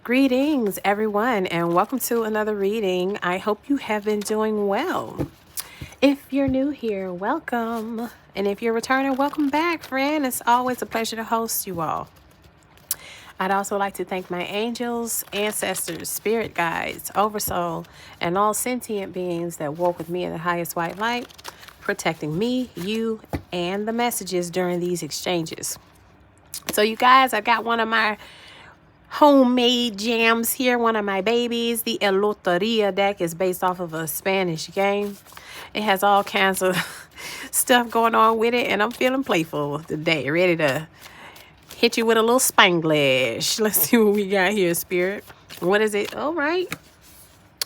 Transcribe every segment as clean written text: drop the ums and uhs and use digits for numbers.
Greetings, everyone, and welcome to another reading. I hope you have been doing well. If you're new here, welcome. And if you're returning, welcome back, friend. It's always a pleasure to host you all. I'd also like to thank my angels, ancestors, spirit guides, oversoul, and all sentient beings that walk with me in the highest white light, protecting me, you, and the messages during these exchanges. So you guys, I got one of my homemade jams here, one of my babies. The El Loteria deck is based off of a Spanish game. It has all kinds of stuff going on with it, and I'm feeling playful today, ready to hit you with a little Spanglish. Let's see what we got here, Spirit. What is it? All right.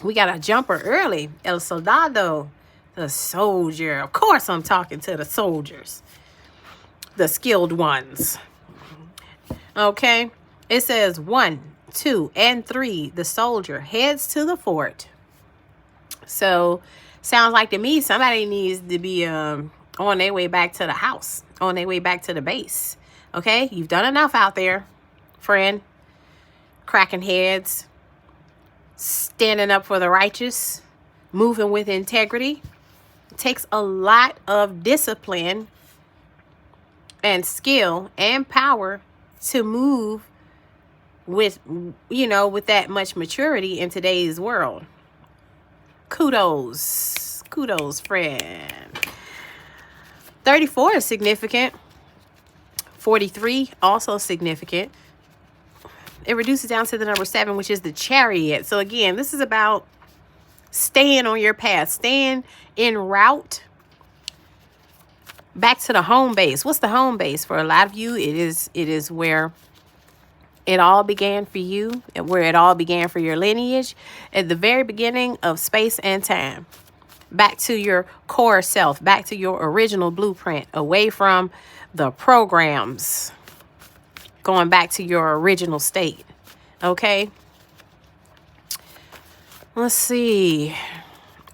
We got a jumper early. El Soldado, the soldier. Of course I'm talking to the soldiers, the skilled ones. Okay. It says 1, 2, and 3. The soldier heads to the fort. So, sounds like to me somebody needs to be on their way back to the house, on their way back to the base. Okay, you've done enough out there, friend. Cracking heads, standing up for the righteous, moving with integrity. It takes a lot of discipline and skill and power to move with that much maturity in today's world. Kudos, friend. 34 is significant. 43 also significant. It reduces down to the number 7, which is the Chariot. So again, this is about staying on your path, staying en route back to the home base. What's the home base? For a lot of you, it is where it all began for you, and where it all began for your lineage, at the very beginning of space and time. Back to your core self, back to your original blueprint, away from the programs, going back to your original state. Okay? Let's see.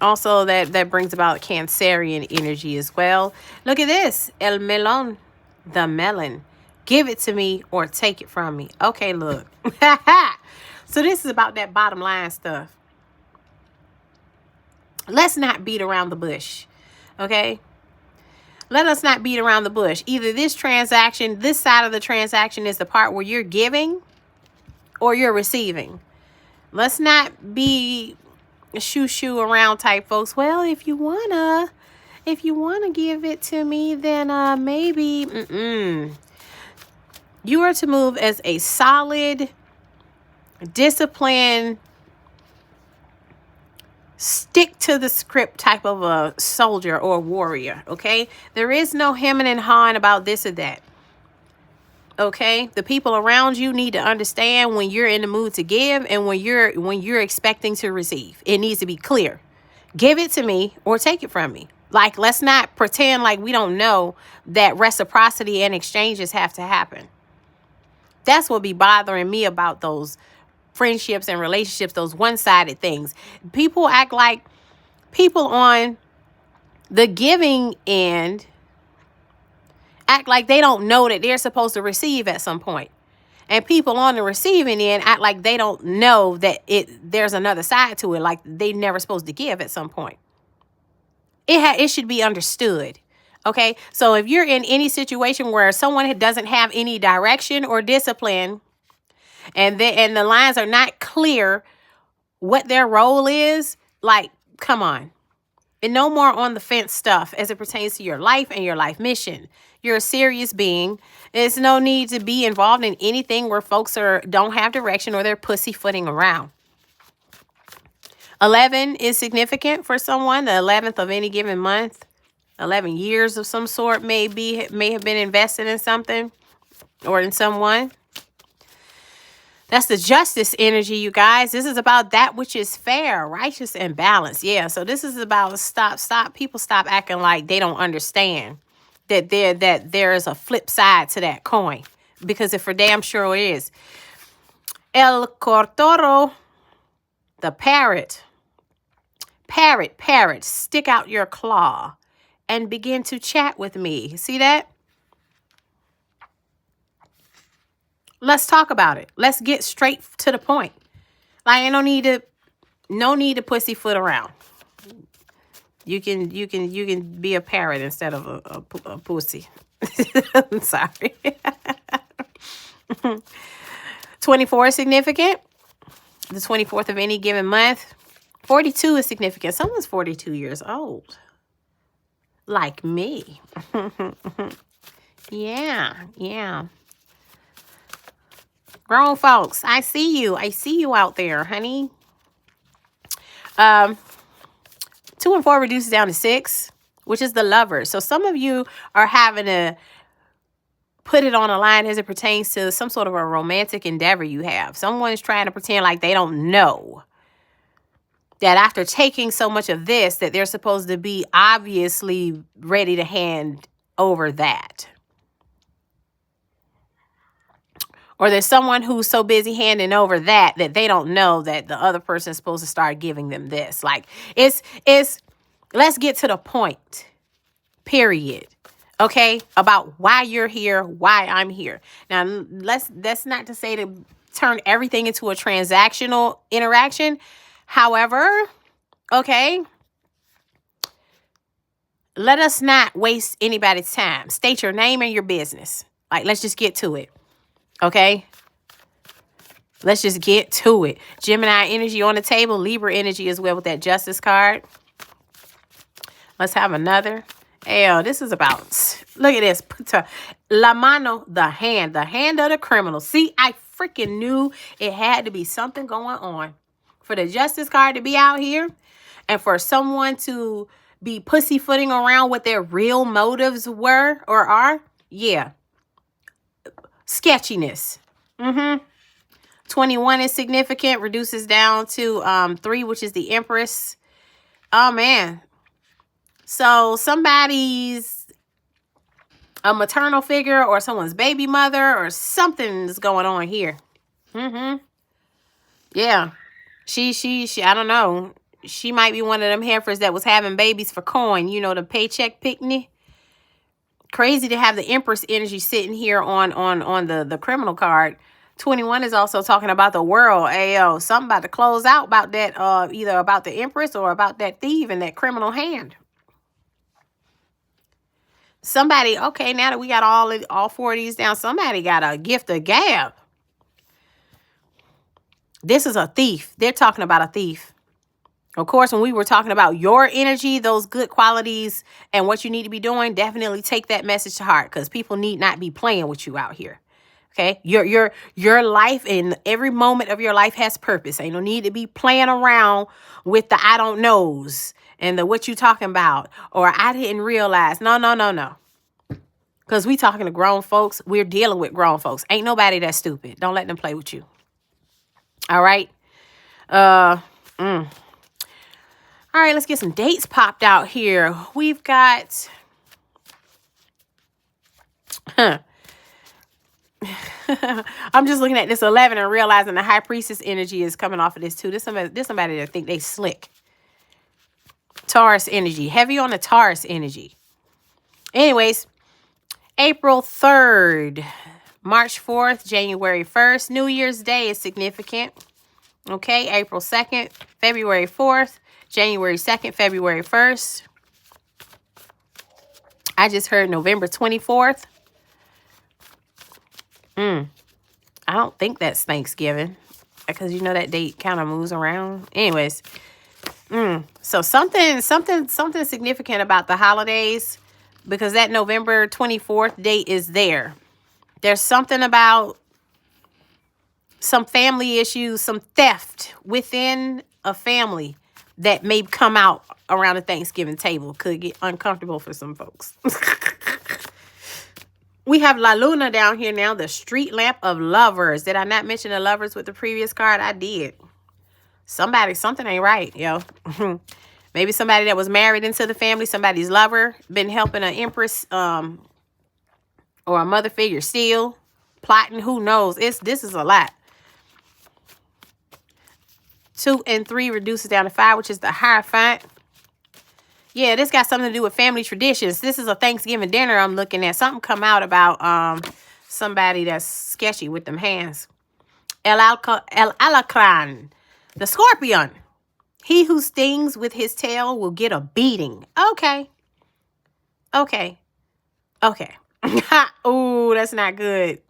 Also, that brings about Cancerian energy as well. Look at this. El melon, the melon. Give it to me or take it from me. Okay, look. So this is about that bottom line stuff. Let's not beat around the bush. Okay? Let us not beat around the bush. Either this transaction, this side of the transaction is the part where you're giving or you're receiving. Let's not be shoo around type folks. Well, if you wanna give it to me, then maybe you are to move as a solid, disciplined, stick to the script type of a soldier or warrior. Okay, there is no hemming and hawing about this or that. Okay, the people around you need to understand when you're in the mood to give and when you're expecting to receive. It needs to be clear. Give it to me or take it from me. Like, let's not pretend like we don't know that reciprocity and exchanges have to happen. That's what be bothering me about those friendships and relationships, those one-sided things. People act like people on the giving end act like they don't know that they're supposed to receive at some point. And people on the receiving end act like they don't know that there's another side to it, like they never supposed to give at some point. It should be understood. Okay, so if you're in any situation where someone doesn't have any direction or discipline, and the lines are not clear what their role is, like, come on. And no more on the fence stuff as it pertains to your life and your life mission. You're a serious being. There's no need to be involved in anything where folks don't have direction or they're pussyfooting around. 11 is significant for someone, the 11th of any given month. 11 years of some sort may have been invested in something or in someone. That's the justice energy, you guys. This is about that which is fair, righteous, and balanced. Yeah, so this is about stop. People stop acting like they don't understand that there is a flip side to that coin, because it for damn sure is. El Cortoro, the parrot. Parrot, stick out your claw and begin to chat with me. See that? Let's talk about it. Let's get straight to the point. Like, ain't no need to pussyfoot around. You can be a parrot instead of a pussy. I'm sorry. 24 is significant. The 24th of any given month. 42 is significant. Someone's 42 years old. Like me. Yeah. Grown folks, I see you. I see you out there, honey. 2 and 4 reduces down to 6, which is the Lovers. So some of you are having to put it on a line as it pertains to some sort of a romantic endeavor you have. Someone's trying to pretend like they don't know that after taking so much of this, that they're supposed to be obviously ready to hand over that. Or there's someone who's so busy handing over that they don't know that the other person is supposed to start giving them this. Like, it's let's get to the point, period. Okay? About why you're here, why I'm here. Now, that's not to say to turn everything into a transactional interaction. However, okay, let us not waste anybody's time. State your name and your business. Like, let's just get to it. Okay? Let's just get to it. Gemini energy on the table. Libra energy as well with that Justice card. Let's have another. This is about, look at this. La mano, the hand of the criminal. See, I freaking knew it had to be something going on for the Justice card to be out here and for someone to be pussyfooting around what their real motives were or are. Yeah. Sketchiness. 21 is significant, reduces down to 3, which is the Empress. Oh, man. So somebody's a maternal figure or someone's baby mother or something's going on here. Yeah. She, I don't know. She might be one of them heifers that was having babies for coin. You know, the paycheck picnic. Crazy to have the Empress energy sitting here on the criminal card. 21 is also talking about the world. Ayo, something about to close out about that, either about the Empress or about that thief and that criminal hand. Somebody, okay, now that we got all 4 of these down, somebody got a gift of gab. This is a thief. They're talking about a thief. Of course, when we were talking about your energy, those good qualities and what you need to be doing, definitely take that message to heart because people need not be playing with you out here. Okay, your life and every moment of your life has purpose. Ain't no need to be playing around with the I don't knows and the what you talking about or I didn't realize. No. Because we talking to grown folks. We're dealing with grown folks. Ain't nobody that stupid. Don't let them play with you. All right. All right, let's get some dates popped out here. We've got I'm just looking at this 11 and realizing the High Priestess energy is coming off of this too. This somebody that think they slick. Taurus energy. Heavy on the Taurus energy. Anyways, April 3rd, March 4th, January 1st. New Year's Day is significant. Okay, April 2nd, February 4th, January 2nd, February 1st. I just heard November 24th. I don't think that's Thanksgiving because you know that date kind of moves around. Anyways, so something significant about the holidays because that November 24th date is there. There's something about some family issues, some theft within a family that may come out around the Thanksgiving table. Could get uncomfortable for some folks. We have La Luna down here now, the street lamp of lovers. Did I not mention the lovers with the previous card? I did. Something ain't right, yo. Maybe somebody that was married into the family, somebody's lover, been helping an Empress or a mother figure steal, plotting, who knows. This is a lot. 2 and 3 reduces down to 5, which is the Hierophant. Yeah, this got something to do with family traditions. This is a Thanksgiving dinner I'm looking at. Something come out about somebody that's sketchy with them hands. El Alacran. The Scorpion. He who stings with his tail will get a beating. Okay. Ooh, that's not good.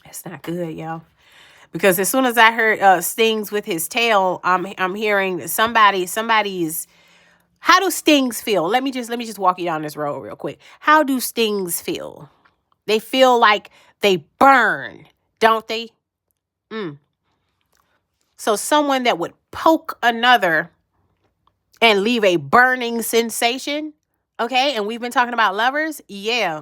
That's not good, y'all. Because as soon as I heard stings with his tail, I'm hearing somebody's. How do stings feel? Let me just walk you down this road real quick. How do stings feel? They feel like they burn, don't they? So someone that would poke another and leave a burning sensation. Okay, and we've been talking about lovers. Yeah.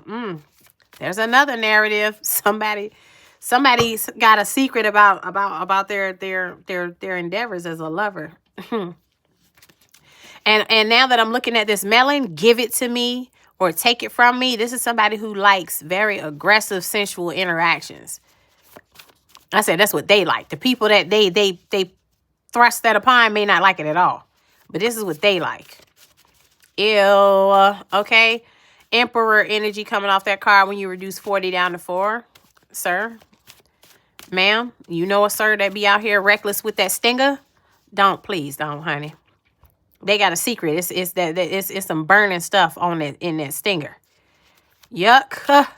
There's another narrative. Somebody's got a secret about their endeavors as a lover. And now that I'm looking at this melon, give it to me or take it from me. This is somebody who likes very aggressive, sensual interactions. I said that's what they like. The people that they thrust that upon may not like it at all. But this is what they like. Ew. Okay. Emperor energy coming off that card when you reduce 40 down to 4. Sir. Ma'am. You know a sir that be out here reckless with that stinger? Please don't, honey. They got a secret. It's some burning stuff on it in that stinger. Yuck.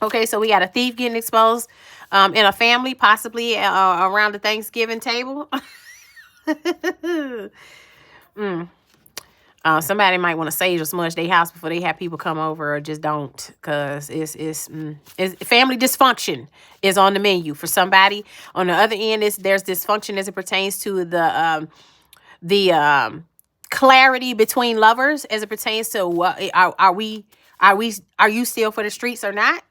Okay, so we got a thief getting exposed in a family, possibly around the Thanksgiving table. Somebody might want to sage or smudge their house before they have people come over, or just don't, because it's family dysfunction is on the menu for somebody. On the other end, there's dysfunction as it pertains to the clarity between lovers as it pertains to what are you still for the streets or not?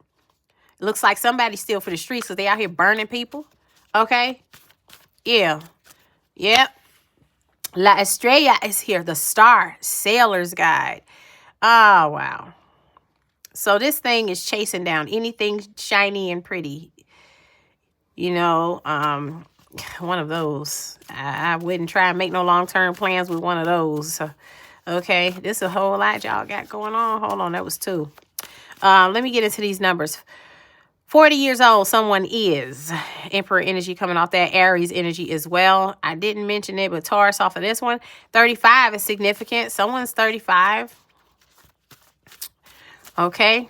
It looks like somebody's still for the streets because they out here burning people. Okay. Yeah. Yep. La Estrella is here. The star sailor's guide. Oh, wow. So this thing is chasing down anything shiny and pretty. You know, one of those. I wouldn't try and make no long-term plans with one of those. Okay, this is a whole lot y'all got going on. Hold on, that was 2. Let me get into these numbers. 40 years old, someone is. Emperor energy coming off that. Aries energy as well. I didn't mention it, but Taurus off of this one. 35 is significant. Someone's 35. Okay.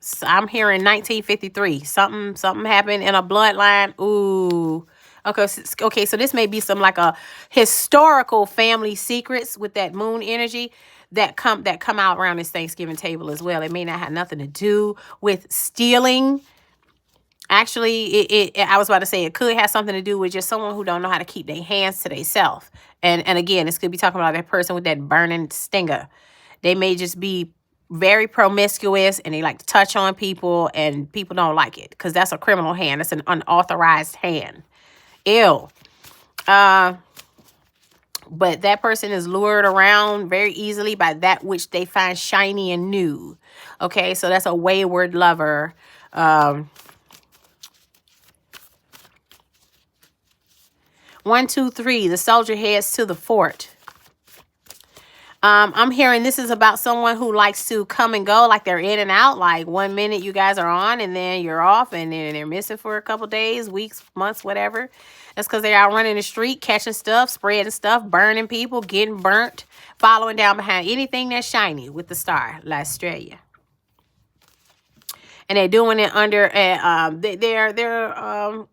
So I'm hearing 1953. Something happened in a bloodline. Ooh. Okay, so this may be some like a historical family secrets with that moon energy that come out around this Thanksgiving table as well. It may not have nothing to do with stealing. Actually, I was about to say it could have something to do with just someone who don't know how to keep their hands to themselves. And again, this could be talking about that person with that burning stinger. They may just be very promiscuous and they like to touch on people and people don't like it because that's a criminal hand. That's an unauthorized hand. Ew. But that person is lured around very easily by that which they find shiny and new. Okay, so that's a wayward lover. 1, 2, 3. The soldier heads to the fort. I'm hearing this is about someone who likes to come and go, like they're in and out. Like 1 minute you guys are on and then you're off and then they're missing for a couple days, weeks, months, whatever. That's because they're out running the street, catching stuff, spreading stuff, burning people, getting burnt, following down behind anything that's shiny with the star, La Estrella. And they're doing it under, they're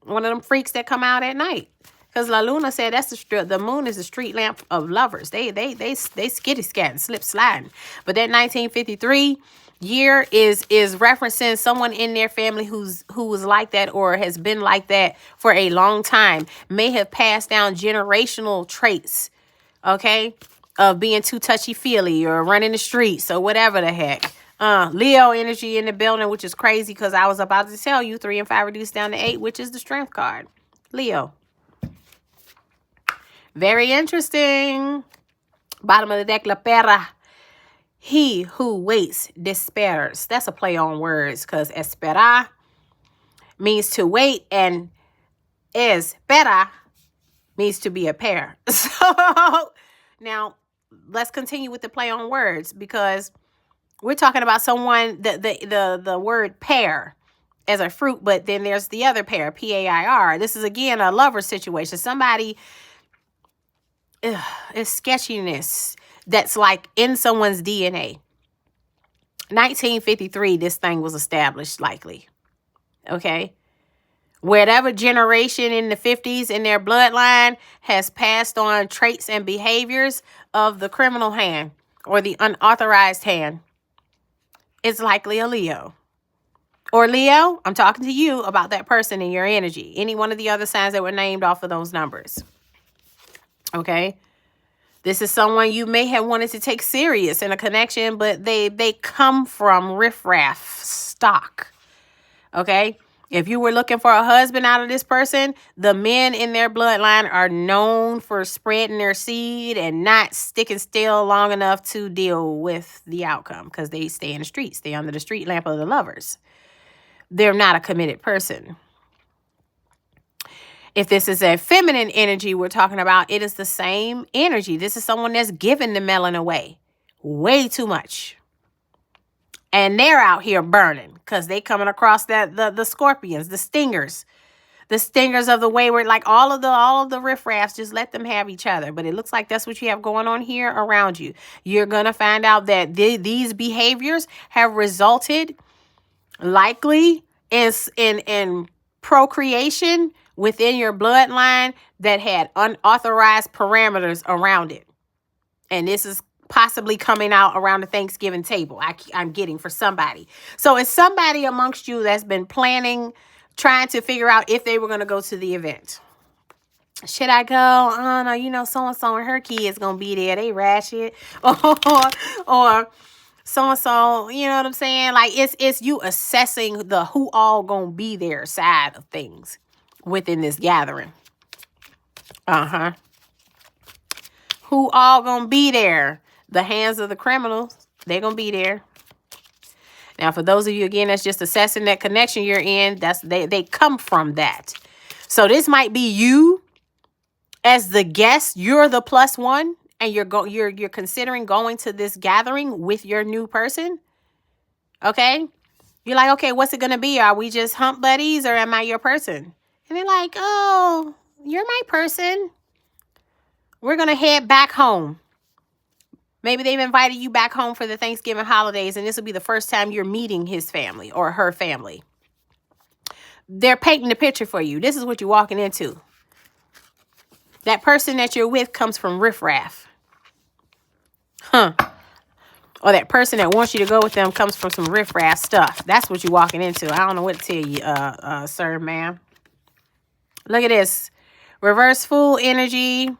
one of them freaks that come out at night. Because La Luna said that's the moon is the street lamp of lovers. They skitty scatting, slip sliding. But that 1953 year is referencing someone in their family who was like that or has been like that for a long time. May have passed down generational traits, okay, of being too touchy-feely or running the streets or whatever the heck. Leo energy in the building, which is crazy because I was about to tell you 3 and 5 reduced down to 8, which is the strength card. Leo. Very interesting. Bottom of the deck, La Perra. He who waits despairs. That's a play on words because esperar means to wait and espera means to be a pair. So now let's continue with the play on words because we're talking about someone, the word pair as a fruit, but then there's the other pair, P-A-I-R. This is, again, a lover situation. Somebody is sketchiness that's like in someone's DNA. 1953, this thing was established, likely. Okay? Whatever generation in the 50s in their bloodline has passed on traits and behaviors of the criminal hand or the unauthorized hand, it's likely a Leo. Or Leo, I'm talking to you about that person in your energy. Any one of the other signs that were named off of those numbers. Okay? This is someone you may have wanted to take serious in a connection, but they come from riffraff stock. Okay? If you were looking for a husband out of this person, the men in their bloodline are known for spreading their seed and not sticking still long enough to deal with the outcome because they stay in the streets. Stay under the street lamp of the lovers. They're not a committed person. If this is a feminine energy we're talking about, it is the same energy. This is someone that's giving the melon away way too much. And they're out here burning because they coming across the scorpions, the stingers of the wayward, like all of the riffraffs. Just let them have each other. But it looks like that's what you have going on here around you. You're going to find out that these behaviors have resulted likely in procreation within your bloodline that had unauthorized parameters around it. And this is possibly coming out around the Thanksgiving table. I'm getting for somebody. So it's somebody amongst you that's been planning, trying to figure out if they were going to go to the event. Should I go? Oh, no, so-and-so and her kids going to be there. They ratchet. Or so-and-so, you know what I'm saying? Like, it's you assessing the who all going to be there side of things within this gathering. Who all going to be there? The hands of the criminals, they're going to be there. Now, for those of you, again, that's just assessing that connection you're in, they come from that. So this might be you as the guest. You're the plus one, and you're considering going to this gathering with your new person. Okay? You're like, okay, what's it going to be? Are we just hump buddies, or am I your person? And they're like, oh, you're my person. We're going to head back home. Maybe they've invited you back home for the Thanksgiving holidays, and this will be the first time you're meeting his family or her family. They're painting the picture for you. This is what you're walking into. That person that you're with comes from riffraff. Or that person that wants you to go with them comes from some riffraff stuff. That's what you're walking into. I don't know what to tell you, sir, ma'am. Look at this. Reverse Fool energy.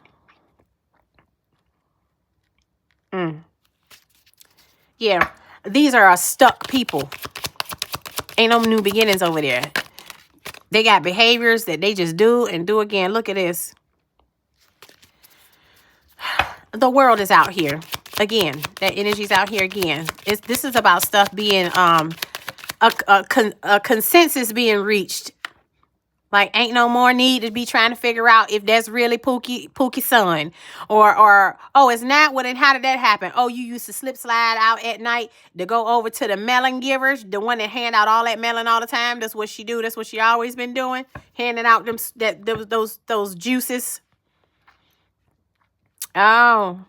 Yeah, these are stuck people. Ain't no new beginnings over there. They got behaviors that they just do and do again. Look at this. The world is out here. Again, that energy's out here again. This is about stuff being, a consensus being reached. Like, ain't no more need to be trying to figure out if that's really Pookie's son. Or, oh, it's not? Well, then how did that happen? Oh, you used to slip slide out at night to go over to the melon givers, the one that hand out all that melon all the time. That's what she do. That's what she always been doing. Handing out those juices. Oh.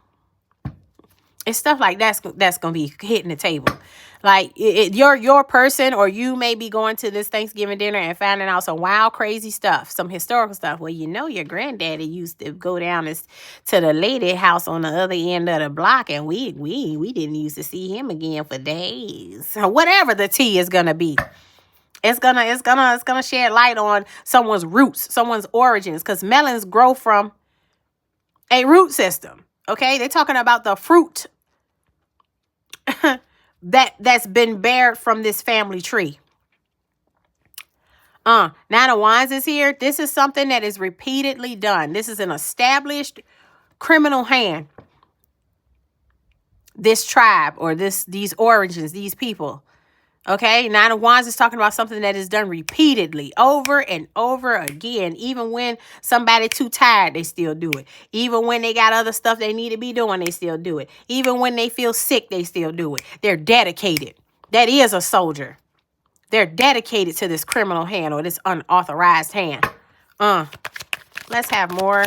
It's stuff like that's going to be hitting the table. Like, your person, or you may be going to this Thanksgiving dinner and finding out some wild, crazy stuff, some historical stuff. Well, your granddaddy used to go down to the lady house on the other end of the block, and we didn't used to see him again for days. Whatever the tea is gonna be, it's gonna shed light on someone's roots, someone's origins, because melons grow from a root system. Okay, they're talking about the fruit that's been bared from this family tree. Nine of Wands is here. This is something that is repeatedly done. This is an established criminal hand. This tribe or these origins, these people. Okay, Nine of Wands is talking about something that is done repeatedly, over and over again. Even when somebody too tired, they still do it. Even when they got other stuff they need to be doing, they still do it. Even when they feel sick, they still do it. They're dedicated. That is a soldier. They're dedicated to this criminal hand or this unauthorized hand. Let's have more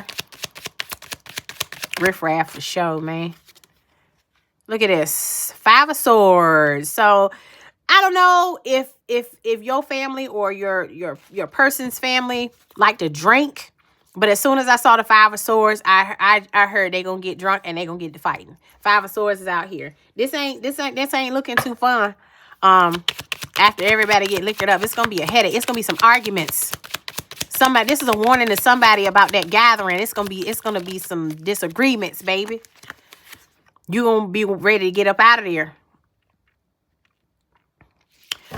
riffraff for show, man. Look at this. 5 of Swords. So I don't know if your family or your person's family like to drink, but as soon as I saw the 5 of Swords, I heard they gonna get drunk and they gonna get to fighting. 5 of Swords is out here. This ain't looking too fun. After everybody get liquored up, it's gonna be a headache. It's gonna be some arguments. This is a warning to somebody about that gathering. It's gonna be some disagreements, baby. You gonna be ready to get up out of there.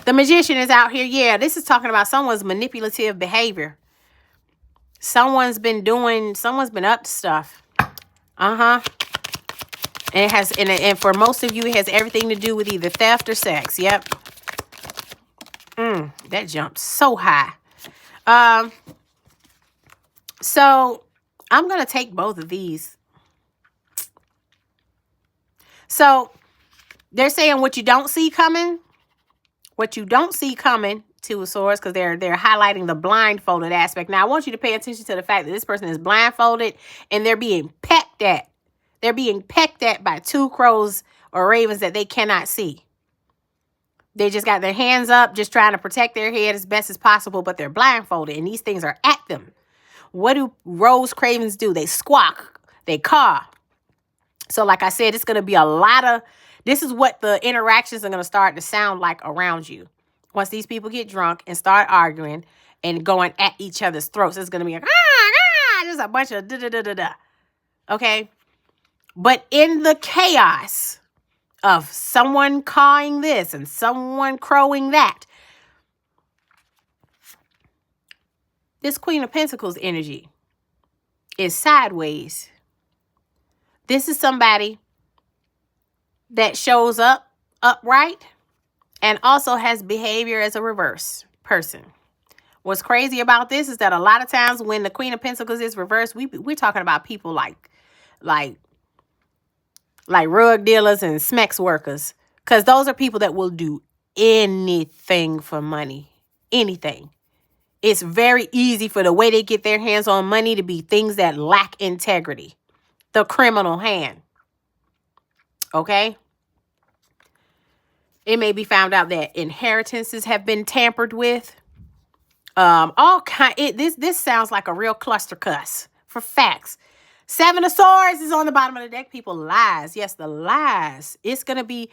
The Magician is out here. Yeah, this is talking about someone's manipulative behavior. Someone's been up to stuff. And it has, and for most of you, it has everything to do with either theft or sex. Yep. That jumped so high. So I'm going to take both of these. So they're saying what you don't see coming. What you don't see coming, 2 of Swords, because they're highlighting the blindfolded aspect. Now, I want you to pay attention to the fact that this person is blindfolded and they're being pecked at. They're being pecked at by 2 crows or ravens that they cannot see. They just got their hands up, just trying to protect their head as best as possible, but they're blindfolded, and these things are at them. What do rose cravens do? They squawk. They caw. So like I said, it's going to be a lot of... This is what the interactions are going to start to sound like around you. Once these people get drunk and start arguing and going at each other's throats, it's going to be like, just a bunch of da-da-da-da-da. Okay? But in the chaos of someone cawing this and someone crowing that, this Queen of Pentacles energy is sideways. This is somebody that shows up upright and also has behavior as a reverse person. What's crazy about this is that a lot of times when the Queen of Pentacles is reversed, we're talking about people like rug dealers and smex workers, because those are people that will do anything for money. Anything. It's very easy for the way they get their hands on money to be things that lack integrity. The criminal hand. Okay? It may be found out that inheritances have been tampered with. This sounds like a real cluster cuss for facts. 7 of Swords is on the bottom of the deck. People, lies. Yes, the lies. It's going to be...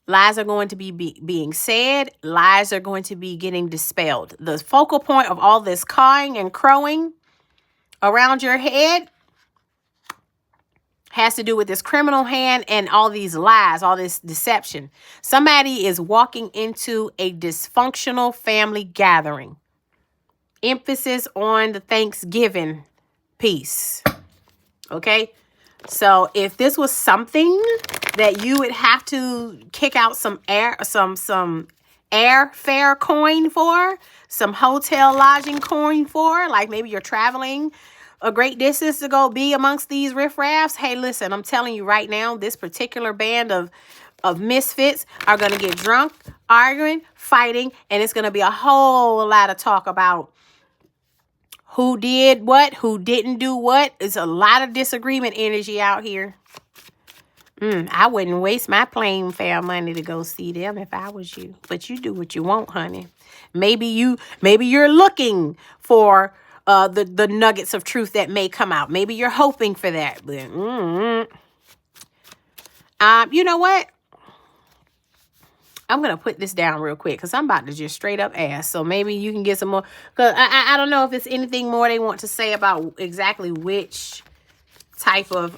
Lies are going to be being said. Lies are going to be getting dispelled. The focal point of all this cawing and crowing around your head has to do with this criminal hand and all these lies, all this deception. Somebody is walking into a dysfunctional family gathering. Emphasis on the Thanksgiving piece. Okay? So if this was something that you would have to kick out some airfare coin for, some hotel lodging coin for, like maybe you're traveling a great distance to go be amongst these riffraffs. Hey, listen, I'm telling you right now, this particular band of misfits are going to get drunk, arguing, fighting, and it's going to be a whole lot of talk about who did what, who didn't do what. It's a lot of disagreement energy out here. I wouldn't waste my plane fare money to go see them if I was you. But you do what you want, honey. Maybe you're looking for the nuggets of truth that may come out. Maybe you're hoping for that. But you know what? I'm going to put this down real quick because I'm about to just straight up ask. So maybe you can get some more. Because I don't know if it's anything more they want to say about exactly which type of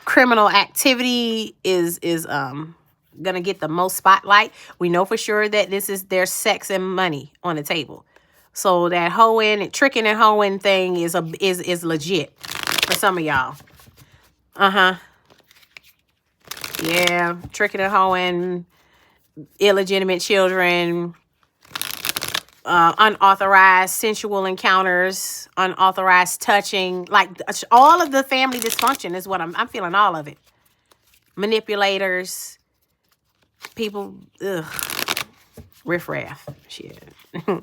criminal activity is going to get the most spotlight. We know for sure that there's sex and money on the table. So that hoeing, tricking and hoeing thing is legit for some of y'all. Yeah, tricking and hoeing, illegitimate children, unauthorized sensual encounters, unauthorized touching, like all of the family dysfunction is what I'm feeling, all of it. Manipulators, People, ugh, riffraff, shit. All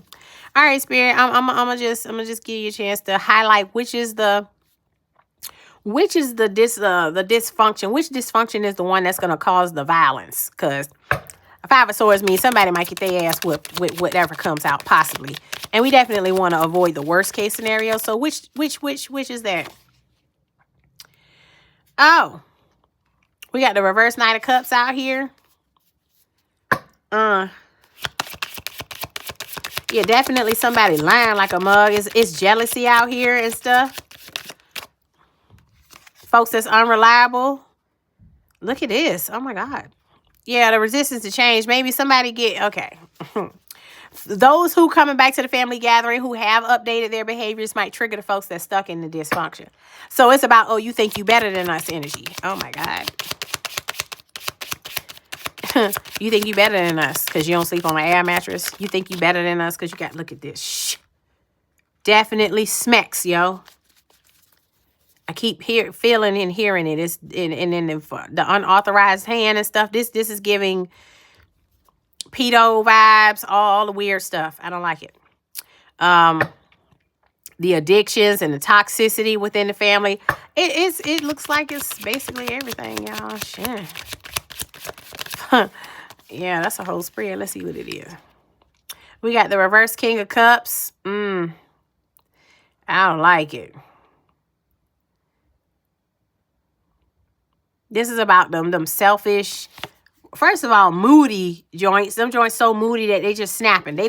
right, Spirit. I'm gonna just give you a chance to highlight which is the dysfunction. Which dysfunction is the one that's gonna cause the violence? Because a 5 of Swords means somebody might get their ass whooped with whatever comes out, possibly. And we definitely want to avoid the worst case scenario. So which is that? Oh, we got the reverse Knight of Cups out here. Yeah, definitely somebody lying like a mug. It's jealousy out here and stuff. Folks that's unreliable. Look at this. Oh my God. Yeah, the resistance to change. Maybe somebody okay. Those who coming back to the family gathering who have updated their behaviors might trigger the folks that's stuck in the dysfunction. So it's about, oh, you think you better than us energy. Oh my God. You think you better than us because you don't sleep on an air mattress. You think you better than us because you got, look at this. Shh. Definitely smacks, yo. I keep feeling and hearing it. It's and then the unauthorized hand and stuff. This is giving pedo vibes, all the weird stuff. I don't like it. The addictions and the toxicity within the family. It looks like it's basically everything, y'all. Shit. Yeah, that's a whole spread. Let's see what it is. We got the reverse King of Cups. I don't like it. This is about them selfish, first of all, moody joints. Them joints so moody that they just snapping. They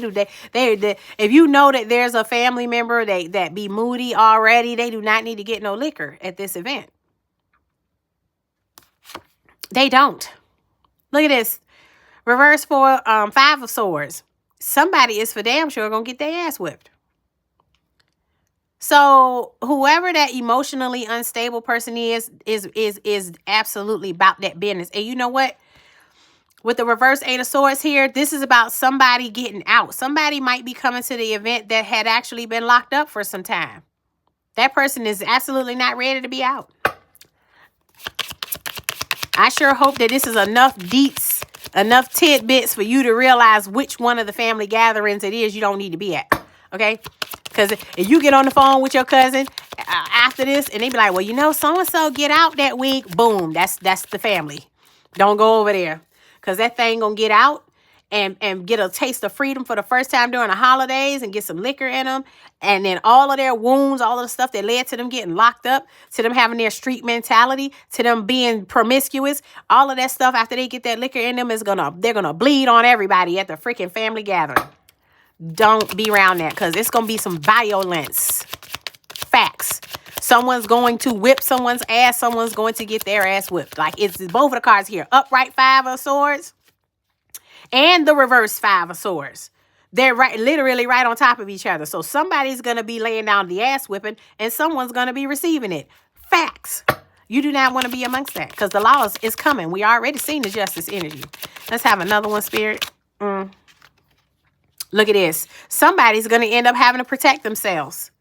if you know that there's a family member that be moody already, they do not need to get no liquor at this event. They don't. Look at this. Reverse for 5 of Swords. Somebody is for damn sure gonna get their ass whipped. So whoever that emotionally unstable person is absolutely about that business. And you know what? With the reverse 8 of Swords here, this is about somebody getting out. Somebody might be coming to the event that had actually been locked up for some time. That person is absolutely not ready to be out. I sure hope that this is enough deets, enough tidbits for you to realize which one of the family gatherings it is you don't need to be at. Okay? Because if you get on the phone with your cousin after this and they be like, well, you know, so-and-so get out that week. Boom. That's the family. Don't go over there. Because that thing going to get out and get a taste of freedom for the first time during the holidays and get some liquor in them. And then all of their wounds, all of the stuff that led to them getting locked up, to them having their street mentality, to them being promiscuous, all of that stuff after they get that liquor in them they're going to bleed on everybody at the freaking family gathering. Don't be around that because it's going to be some violence. Facts. Someone's going to whip someone's ass. Someone's going to get their ass whipped. Like it's both of the cards here. Upright 5 of Swords and the reverse 5 of Swords. They're literally right on top of each other. So somebody's going to be laying down the ass whipping and someone's going to be receiving it. Facts. You do not want to be amongst that because the law is coming. We already seen the justice energy. Let's have another one, Spirit. Look at this. Somebody's going to end up having to protect themselves.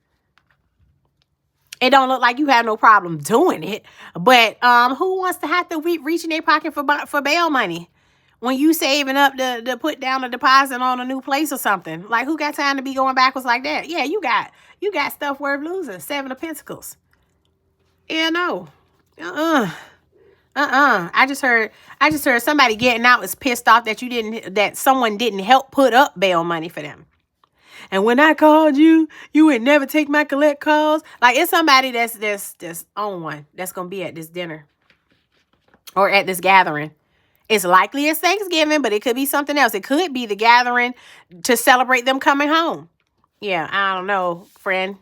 It don't look like you have no problem doing it. But who wants to have to reach in their pocket for bail money when you saving up to put down a deposit on a new place or something? Like, who got time to be going backwards like that? Yeah, you got stuff worth losing. 7 of Pentacles. Yeah, no. I just heard somebody getting out was pissed off that someone didn't help put up bail money for them. And when I called you, you would never take my collect calls. Like it's somebody that's on one that's gonna be at this dinner or at this gathering. It's likely it's Thanksgiving, but it could be something else. It could be the gathering to celebrate them coming home. Yeah, I don't know, friend.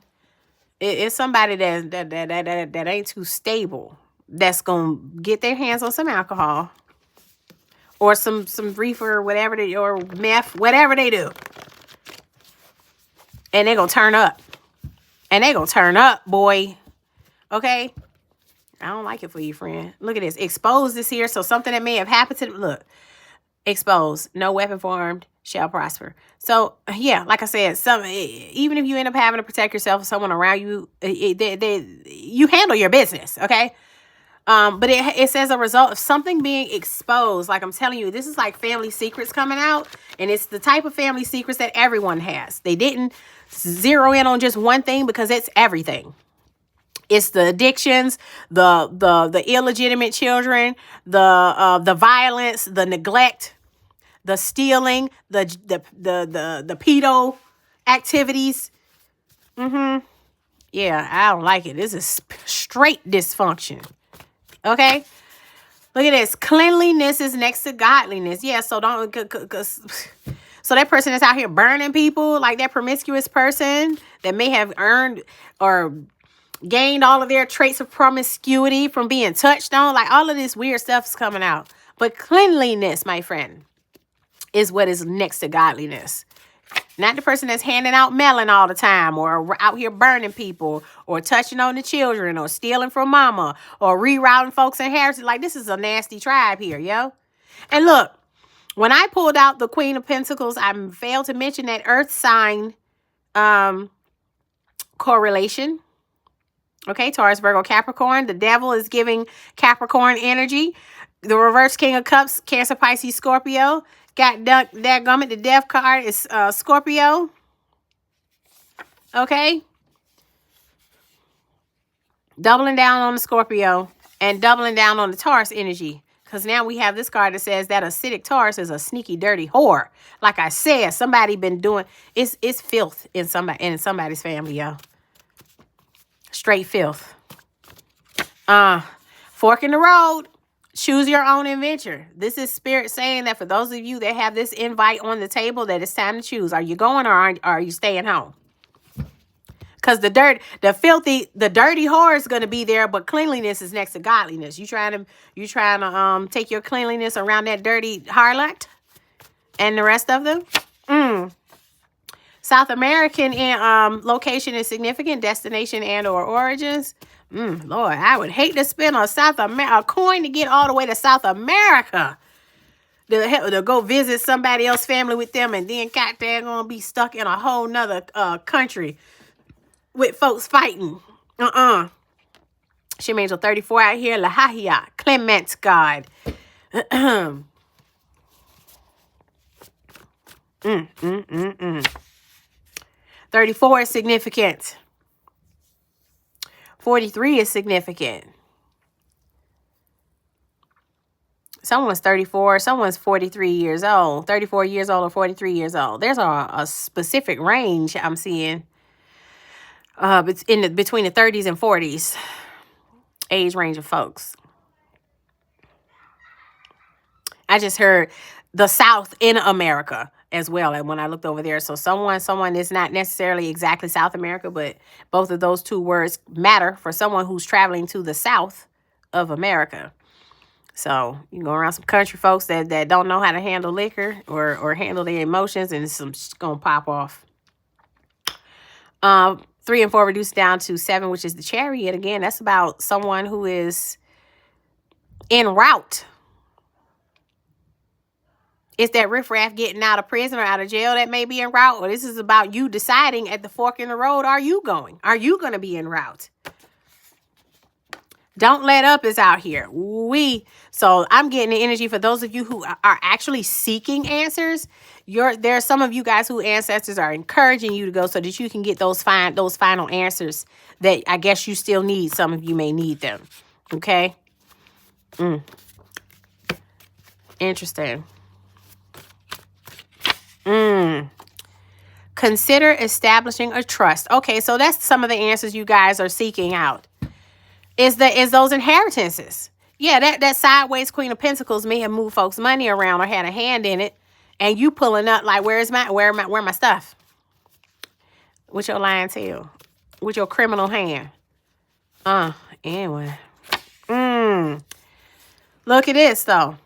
It's somebody that ain't too stable. That's going to get their hands on some alcohol or some reefer or whatever or meth, whatever they do. And they're going to turn up. And they're going to turn up, boy. Okay? I don't like it for you, friend. Look at this. Expose this here. So something that may have happened to them. Look. Exposed. No weapon formed shall prosper. So, yeah, like I said, even if you end up having to protect yourself or someone around you, you handle your business, okay? But it's as a result of something being exposed. Like I'm telling you, this is like family secrets coming out. And it's the type of family secrets that everyone has. They didn't zero in on just one thing because it's everything. It's the addictions, the illegitimate children, the violence, the neglect, the stealing, the pedo activities. Yeah, I don't like it. This is straight dysfunction. Okay? Look at this. Cleanliness is next to godliness. Yeah, so don't... So that person that's out here burning people, like that promiscuous person that may have earned or gained all of their traits of promiscuity from being touched on, like all of this weird stuff is coming out. But cleanliness, my friend, is what is next to godliness. Not the person that's handing out melon all the time or out here burning people or touching on the children or stealing from mama or rerouting folks' inheritance. Like, this is a nasty tribe here, yo. And look, when I pulled out the Queen of Pentacles, I failed to mention that earth sign correlation. Okay, Taurus, Virgo, Capricorn. The devil is giving Capricorn energy. The reverse King of Cups, Cancer, Pisces, Scorpio. Got dadgummit, the death card is Scorpio. Okay. Doubling down on the Scorpio and doubling down on the Taurus energy. Because now we have this card that says that acidic Taurus is a sneaky, dirty whore. Like I said, somebody been doing, it's filth in somebody's family, yo. Straight filth. Fork in the road. Choose your own adventure. This is Spirit saying that for those of you that have this invite on the table, that it's time to choose. Are you going or are you staying home? Because the dirty whore is going to be there, but cleanliness is next to godliness. You trying to take your cleanliness around that dirty harlot and the rest of them? South American location is significant, destination and or origins. Lord, I would hate to spend a coin to get all the way to South America to go visit somebody else's family with them, and then goddamn gonna be stuck in a whole nother country with folks fighting. Shim Angel 34 out here, Lahahia, Clement God. 34 is significant. 43 is significant. Someone's 34, someone's 43 years old, 34 years old or 43 years old. There's a specific range I'm seeing between the 30s and 40s age range of folks. I just heard the South in America as well. And when I looked over there, so someone is not necessarily exactly South America, but both of those two words matter for someone who's traveling to the South of America. So you can go around some country folks that don't know how to handle liquor or handle their emotions, and it's gonna pop off. 3 and 4 reduced down to 7, which is the Chariot. Again, that's about someone who is en route. It's that riffraff getting out of prison or out of jail that may be en route. Or this is about you deciding at the fork in the road, are you going? Are you going to be en route? Don't let up is out here. So I'm getting the energy for those of you who are actually seeking answers. There are some of you guys who ancestors are encouraging you to go so that you can get those final answers that I guess you still need. Some of you may need them. Okay. Interesting. Consider establishing a trust. Okay, so that's some of the answers you guys are seeking out. Is those inheritances. Yeah, that sideways Queen of Pentacles may have moved folks' money around or had a hand in it, and you pulling up like, where my stuff? With your lying tail, with your criminal hand. Anyway. Look at this though.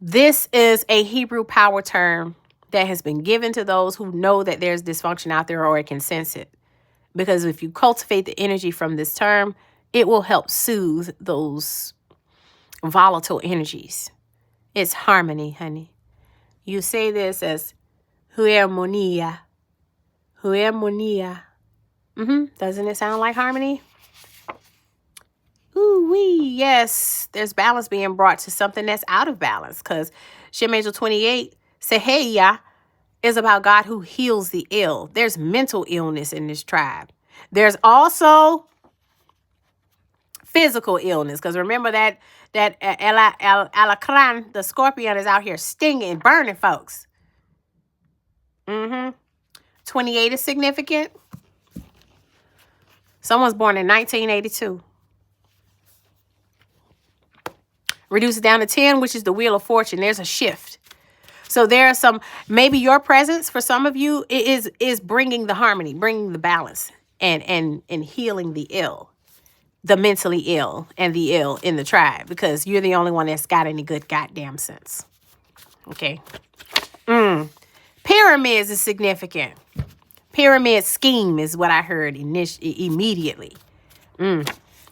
This is a Hebrew power term that has been given to those who know that there's dysfunction out there or can sense it. Because if you cultivate the energy from this term, it will help soothe those volatile energies. It's harmony, honey. You say this as huermonia. Huermonia. Doesn't it sound like harmony? Ooh wee, yes. There's balance being brought to something that's out of balance. Because Shem Angel 28, Seheya, is about God who heals the ill. There's mental illness in this tribe. There's also physical illness. Because remember that alacran, the scorpion, is out here stinging, burning folks. 28 is significant. Someone's born in 1982. Reduce it down to 10, which is the Wheel of Fortune. There's a shift. So there are some, maybe your presence for some of you is bringing the harmony, bringing the balance, and healing the ill, the mentally ill and the ill in the tribe, because you're the only one that's got any good goddamn sense. Okay. Pyramids is significant. Pyramid scheme is what I heard immediately.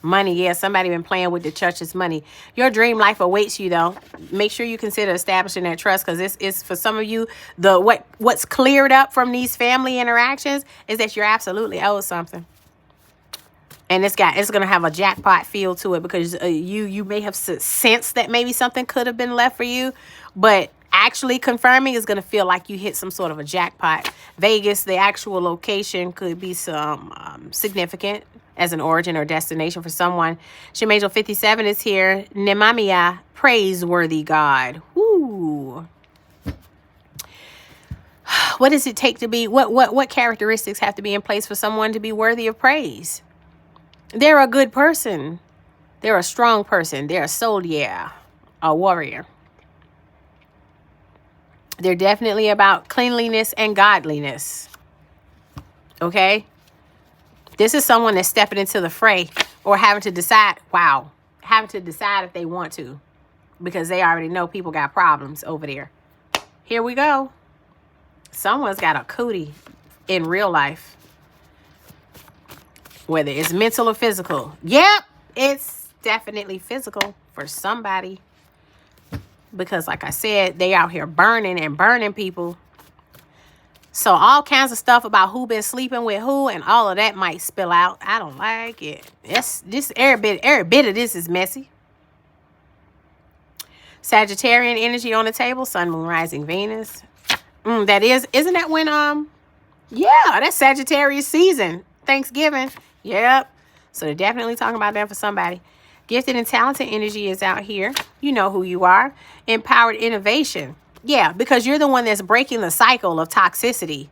Money, yeah, somebody been playing with the church's money. Your dream life awaits you, though. Make sure you consider establishing that trust, because this is, for some of you, what's cleared up from these family interactions is that you're absolutely owed something. And it's going to have a jackpot feel to it, because you may have sensed that maybe something could have been left for you, but actually confirming is going to feel like you hit some sort of a jackpot. Vegas, the actual location, could be some significant as an origin or destination for someone. Shem Angel 57 is here. Nemamia, praiseworthy God. Woo. What does it take to be, what characteristics have to be in place for someone to be worthy of praise? They're a good person. They're a strong person. They're a soldier, a warrior. They're definitely about cleanliness and godliness. Okay? This is someone that's stepping into the fray, or having to decide if they want to, because they already know people got problems over there. Here we go. Someone's got a cootie in real life, whether it's mental or physical. Yep, it's definitely physical for somebody, because like I said, they out here burning people. So all kinds of stuff about who been sleeping with who and all of that might spill out. I don't like it. Every bit of this is messy. Sagittarian energy on the table. Sun, Moon, Rising, Venus. Isn't that when, yeah, that's Sagittarius season. Thanksgiving. Yep. So they're definitely talking about that for somebody. Gifted and talented energy is out here. You know who you are. Empowered innovation. Yeah, because you're the one that's breaking the cycle of toxicity.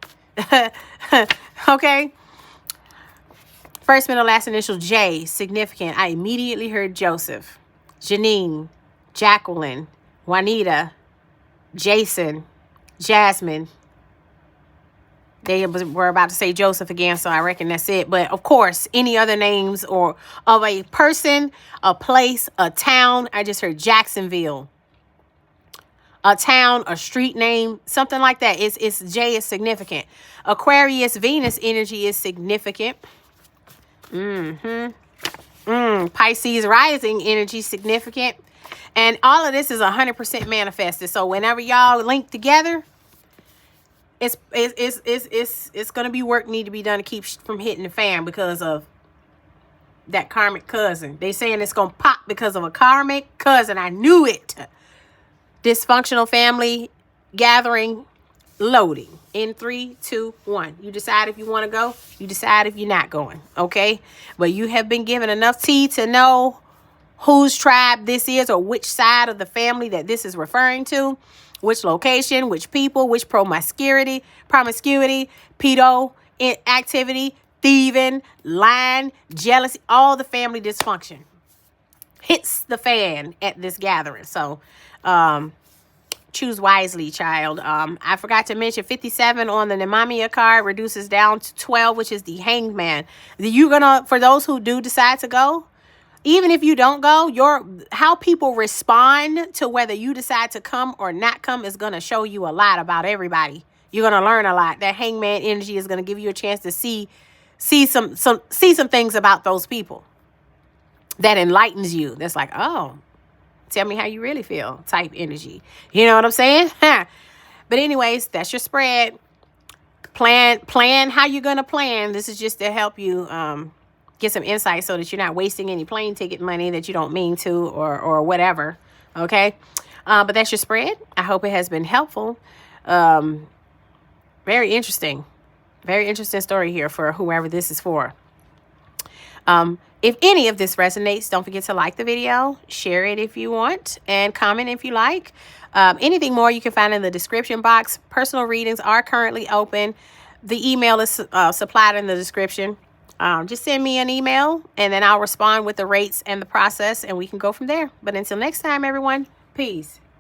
Okay? First, middle, last initial, J, significant. I immediately heard Joseph, Janine, Jacqueline, Juanita, Jason, Jasmine. They were about to say Joseph again, so I reckon that's it. But, of course, any other names or of a person, a place, a town. I just heard Jacksonville. A town, a street name, something like that. It's J is significant. Aquarius, Venus energy is significant. Pisces rising energy significant. And all of this is 100% manifested. So whenever y'all link together, it's going to be work need to be done to keep from hitting the fan because of that karmic cousin. They saying it's going to pop because of a karmic cousin. I knew it. Dysfunctional family gathering loading in 3, 2, 1. You decide if you want to go. You decide if you're not going. Okay. But you have been given enough tea to know whose tribe this is, or which side of the family that this is referring to, which location, which people, which promiscuity, pedo activity, thieving, lying, jealousy, all the family dysfunction hits the fan at this gathering. So, choose wisely, child. I forgot to mention 57 on the Nemamia card reduces down to 12, which is the Hanged Man. For those who do decide to go, even if you don't go, how people respond to whether you decide to come or not come is going to show you a lot about everybody. You're going to learn a lot. That Hangman energy is going to give you a chance to see some things about those people that enlightens you. That's like, oh, tell me how you really feel type energy. You know what I'm saying? But anyways, that's your spread. Plan how you're going to plan. This is just to help you get some insight so that you're not wasting any plane ticket money that you don't mean to, or whatever. Okay. But that's your spread. I hope it has been helpful. Very interesting story here for whoever this is for. If any of this resonates, don't forget to like the video, share it if you want, and comment if you like. Anything more you can find in the description box. Personal readings are currently open. The email is supplied in the description. Just send me an email, and then I'll respond with the rates and the process, and we can go from there. But until next time, everyone, peace.